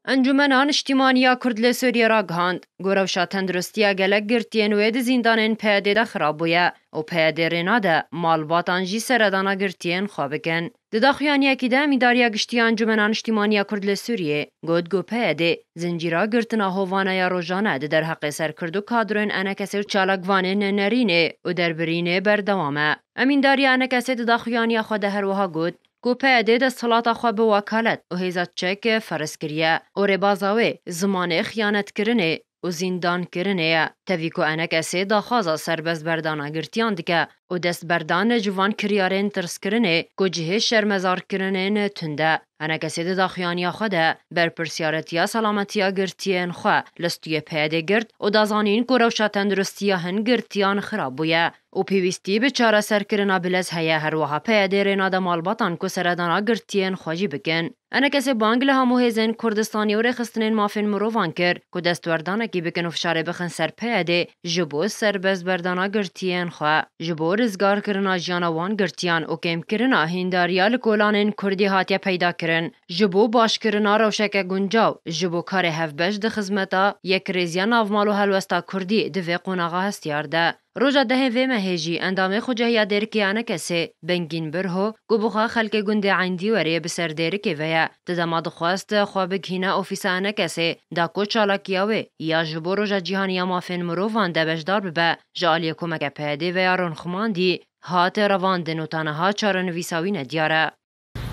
انجمنان اجتماعیه کرد لی سوریه را گهاند. گروشا تندرستیا گلک گرتین و اد زیندانین پیاده ده خرابویه و پیاده رینا ده مالباتان جی سردانا گرتین خوابکن. دداخیانی اکی ده میداریا گشتی انجمنان اجتماعیه کرد لی سوریه گود گو پیاده زنجیرا گرتنا هوانه یا روزانه ده در حق سر کردو کادرون انکسی چالکوانین نرینه و دربرینه بردوامه. امین داریا انکسی دداخیانی خود هر وها گود کو پیاده ده صلاة خو به وکالت و هیزت چک فرس کریه و ربازاوی زمان خیانت کرنه و زندان کرنه تاویکو انکسی داخوازا سربز بردانا گرتیان دکه و دست بردان جوان کریارین ترس کرنه کو جهه شرمزار کرنه نتنده. انکسی ده داخیانی خوده بر پرسیارتیا سلامتیا گرتین خو لستوی پیاده گرد و دازانین کو روشا تندرستیا هن گرتیان خرابویه و پیوستی به چاره سر کرنا بلز هیا هر وها پیاده رینا ده مالباتان کو سردانا گرتین خواجی بکن. انکسی بانگل همو هیزن کردستانی و رخستنین مافین مروفان کر کو دستوردانه کی بکن و فشاره بخن سر پیاده جبو سربز بردانا گرتین خو جبو رزگار کرنا جانوان گرتیان و کم کرنا هنداریال کولانین کردی هاتیا پیدا کرن جبو باش کرنا روشک گنجاو جبو کار هفبش ده خزمتا یک ریزیان آفمالو هلوستا کردی دوی قوناغا هستیارده. روژا ده وی مهیجی اندامه خوجه درکی انکسی بنگین برهو گبوخا خلک گنده عندی وری بسر درکی ویا دداماد خواست خواب گهینا اوفیسا انکسی دا کو چالاکیاوی یا جبو روژا جیهانی مافین مروفان ده بجدار ببه جالی کمک پیده ویا رونخماندی هات رواندن و تنها چارنویساوی ندیاره.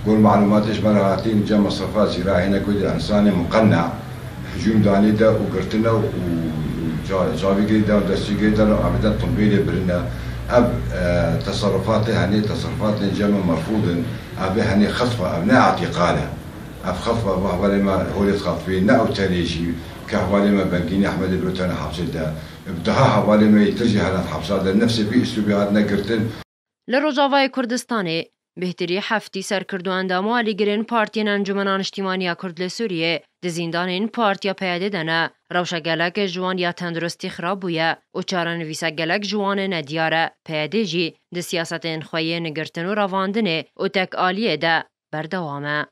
قول معلوماتش براهاتين جا مصرفات زراعية هنا كل إنسان مقنع هجوم داني ده وقرتنا وجابي قيدا ودستي قيدا وعمدا طنبيلي برنا أب تصرفات هني تصرفات جمع مرفوض أب هني خطفة أبناء اعتقاله أب خطفة وحوالي ما هو يتخطفين أو تريشي كحوالي ما بنكيني أحمد الوتانا حبسي ده ابتها حوالي ما يتجه على حبسات نفسي بأسلوبي هذا قرتن لروجاوای کردستانی بهتری هفتی سرکردو اندامو علیگرین پارتین انجمنان اجتماعی کرد لی سوریه ده زندان این پارتیا پیاده دنه روشا گلک جوان یا تندرستی خراب بویه و چارنویسا گلک جوان ندیاره پیاده جی ده سیاست انخواهی نگرتن و رواندنه و تک آلیه ده بردوامه.